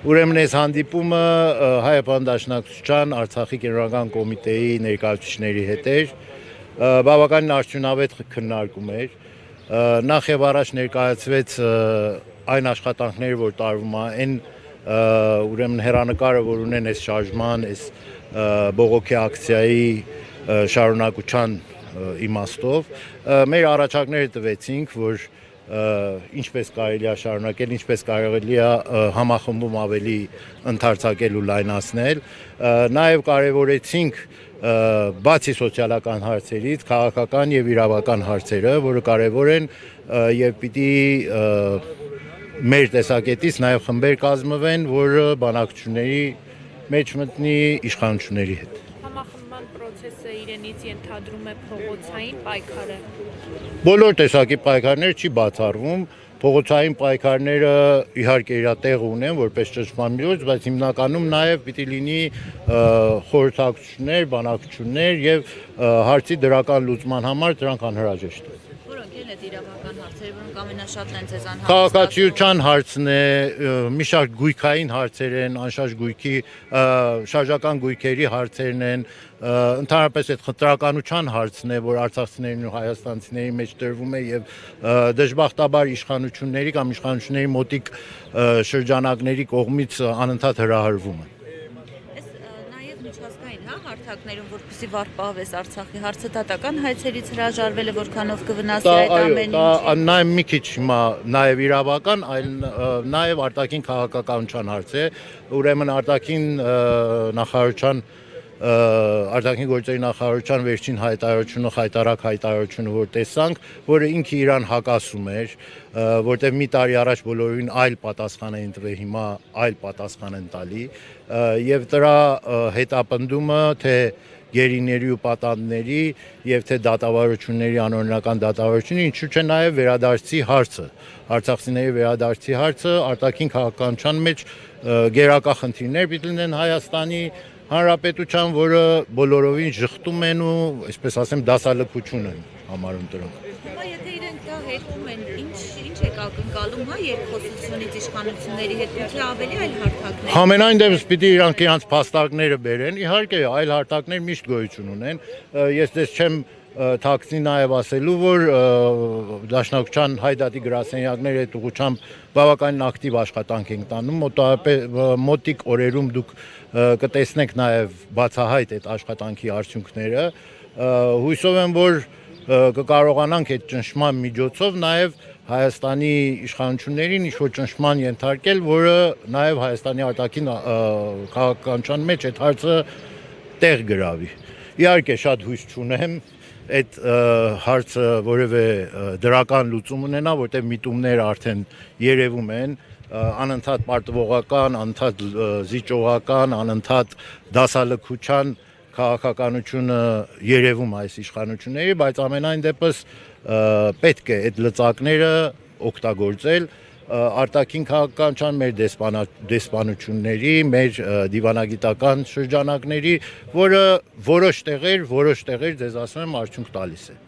Ուրեմն այս հանդիպումը Հայաստան Դաշնակցության Արցախի կենտրոնական կոմիտեի ներկայացուցիչների հետ էր, բավականին արդյունավետ քննարկում էր, նախ եւ առաջ ներկայացվեց այն աշխատանքները, որ տարվում են, ուրեմն հերանեկարը, որ ունեն այս շարժման, այս բողոքի ակցիայի շարունակության իմաստով, մեր առաջարկները տվեցինք, որ ինչպես կարելի է շարունակել, ինչպես կարելի է համախմբում ավելի ընդարձակել ու լայնացնել, նաև կարևորեցինք բացի սոցիալական հարցերից, քաղաքական եւ իրավական հարցերը, որը կարևոր են եւ պիտի մեր տեսակետից նաև խմբեր կազմվեն, որը բանակցությունների մեջ մտնի իշխանությունների հետ։ Համախմբման process-ը իրենից ենթադրում է փողոցային պայքարը։ Բոլոր տեսակի պայքարներ չի բացառվում, փողոցային պայքարները իհարկե իր տեղը ունեն որպես ճշմարիտ միջոց, բայց հիմնականում նաև պիտի լինի խորհրդակցություններ, բանակցություններ եւ հարցի դրական լուծման համար դրանք անհրաժեշտ են։ Որոնք էլ այդ իրավական հարցերը, որոնք ամենաշատն են ձեզ անհանգստացնում։ Քաղաքացիության հարցն է, մի շարք գույքային հարցեր են, անշարժ գույքի, շարժական գույքերի հարցերն են, ընդհանրապես այդ խտրականության հարցն է, որ արցախցիներին ու հայաստանցիների մեջ տրվում է եւ դժբախտաբար իշխանությունների կամ իշխանությունների մոտիկ շրջանակների կողմից անընդհատ հրահրվում է։ Միջազգային հարթակներում, որպեսզի վառ պահվես Արցախի հարցը, դատական հայցերից հրաժարվել է, որքանով կվնասի այդ ամեն ինչը։ Նաեւ մի քիչ հիմա նաեւ իրավական, այլ նաեւ արտաքին քաղաքականության հարց է, ուրեմն արտաքին նախարարության արտաքին գործերի նախարարության վերջին հայտարարությունը, խայտարակ հայտարարությունը, որ տեսանք, որը ինքը իրան հակասում էր, որտեղ մի տարի առաջ բոլորին այլ պատասխան էին տվել, հիմա այլ պատասխան են տալի, եւ դրա հետապնդումը թե գերիների ու պատանդների եւ թե դատավարությունների անօրինական դատավարությունը, ինչու՞ չէ նաեւ վերադարձի հարցը, արցախցիների վերադարձի հարցը արտաքին քաղաքականության մեջ գերակա խնդիրներ պիտի լինեն Հայաստանի Հանրապետության, որը բոլորովին ժխտում են ու, այսպես ասեմ, դասալքություն են համարում դրանք։ Հիմա եթե իրենք դա հետում են, ինչ եք ակնկալում, երկխոսությունից իշխանությունների հետ, թե ավելի այլ հարթակներ։ Համենայն դեպս պիտի իրանք իրանց փաստարկները բերեն, իհարկե այլ հարթակներ միշտ գոյություն ունեն, ես դες չեմ թաքցնի նաև ասելու, որ Դաշնակցության հայդատի գրասենյակների հետ ուղղությամբ բավականին ակտիվ աշխատանք ենք տանում, մոտիկ օրերում դուք կտեսնեք նաև բացահայտ այդ աշխատանքի արդյունքները, հույսով եմ, որ կկարողանանք այդ ճնշման միջոցով նաև Հայաստանի իշխանություններին ինչ-որ ճնշման ենթարկել, որը նաև Հայաստանի արտաքին քաղաքականության մեջ այդ հարցը տեղ գրավի։ Իհարկե շատ հույս չունեմ այդ հարցը որևէ դրական լուծում ունենա, որտեղ միտումները արդեն երևում են, անընդհատ պարտվողական, անընդհատ զիջողական, անընդհատ դասալքության քաղաքականությունը երևում այս իշխանությունների, բայց ամենայն դեպս պետք է այդ լծակները օգտագործել արտաքին քաղաքականության մեր դեսպանությունների, մեր դիվանագիտական շրջանակների, որը որոշ տեղեր ձեզ ասում եմ արդյունք տալիս է։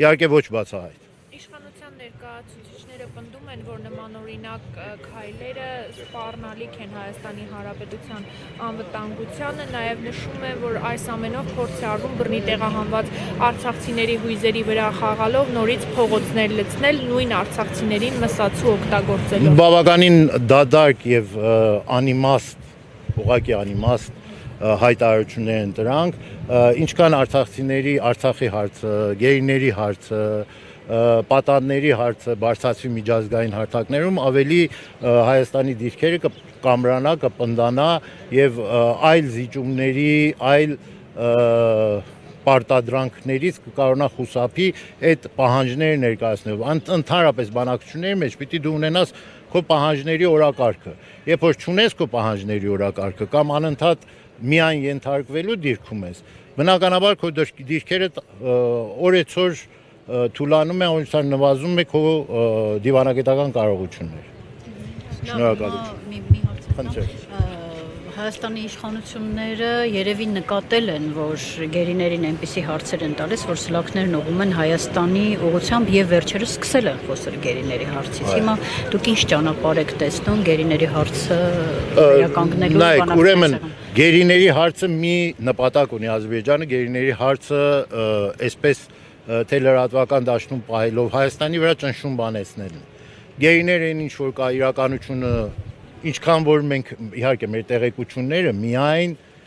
Իհարկե ոչ բացահայտ։ Իշխանության ներկայացուցիչները պնդում են, որ նմանօրինակ քայլերը սպառնալիք են Հայաստանի Հանրապետության անվտանգությանը, նաև նշում են, որ այս ամենով փորձ է արվում բռնի տեղահանված արցախցիների հույզերի վրա խաղալով նորից փողոցներ լցնել, նույն արցախցիներին մսացու օգտագործելով։ Բավականին դատարկ եւ անիմաստ, ուղղակի անիմաստ հայտարարություններ են դրանք, ինչքան արցախցիների Արցախի հարցը, գերիների հարցը, պատանդների հարցը բարձրացվի միջազգային հարթակներում ավելի Հայաստանի դիրքերը կկամրանա, կպնդանա եւ այլ զիջումների, այլ պարտադրանքներից կկարողանա խուսափի այդ պահանջները ներկայացնել։ Ընդհանրապես բանակցությունների մեջ պիտի դու ունենաս քո պահանջների օրակարգը։ Երբ որ չունես քո պահանջների օրակարգը կամ անընդհատ միայն ենթարկվելու դիրքում ես, բնականաբար քո դիրքերը օրեցօր թուլանում է, օրեցօր նվազում է քո դիվանագիտական կարողությունները։ Շնորհակալություն։ Մի հարց։ Հայաստանի իշխանությունները երևի նկատել են, որ գերիներին այնպիսի հարցեր են տալիս, որ սլաքներն ուղղում են Հայաստանի ուղղությամբ եւ վերջերս սկսել են խոսել գերիների հարցից։ Հիմա դուք ինչ ճանապարհ եք տեսնում գերիների հարցը վերականգնելու Նայեք, ուրեմն գերիների հարցը մի նպատակ ունի Ադրբեջանը, գերիների հարցը այսպես թե լրատվական դաշտում պահելով Հայաստանի վրա ճնշում բանեցնելն։ Գերիները ինչ որ կա իրականությունը, ինչքան որ մենք իհարկե մեր տեղեկությունները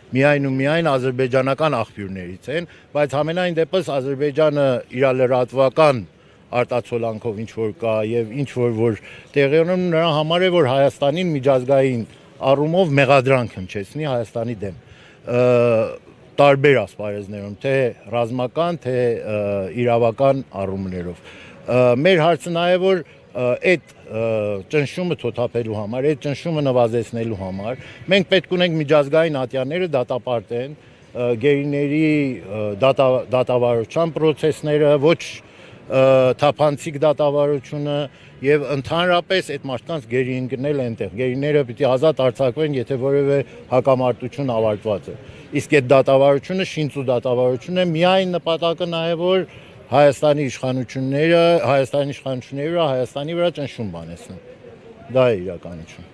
միայն ադրբեջանական աղբյուրներից են, բայց համենայն դեպս Ադրբեջանը իր լրատվական արտացոլանքով ինչ որ կա եւ ինչ որ տեղի ունեն, նրա համար է որ Հայաստանին միջազգային առումով մեղադրանք հնչեցնի Հայաստանի դեմ տարբեր ասպարեզներում, թե ռազմական, թե իրավական առումներով։ Մեր հարցը նաեւ որ այդ ճնշումը թոթափելու համար, այդ ճնշումը նվազեցնելու համար մենք պետք ունենք միջազգային ատյանները դատապարտեն գերիների դատավարության process-ները, ոչ թափանցիկ դատավարությունը եւ ընդհանրապես այդ մարդկանց գերի ընկնել այնտեղ։ Գերիները պիտի ազատ արձակվեն, եթե որևէ հակամարտություն ավարտված է։ Իսկ այդ դատավարությունը շինծու դատավարություն է, միայն նպատակը նաեւ որ Հայաստանի իշխանությունները Հայաստանի վրա ճնշում բանեցնեն։ Դա է իրականություն։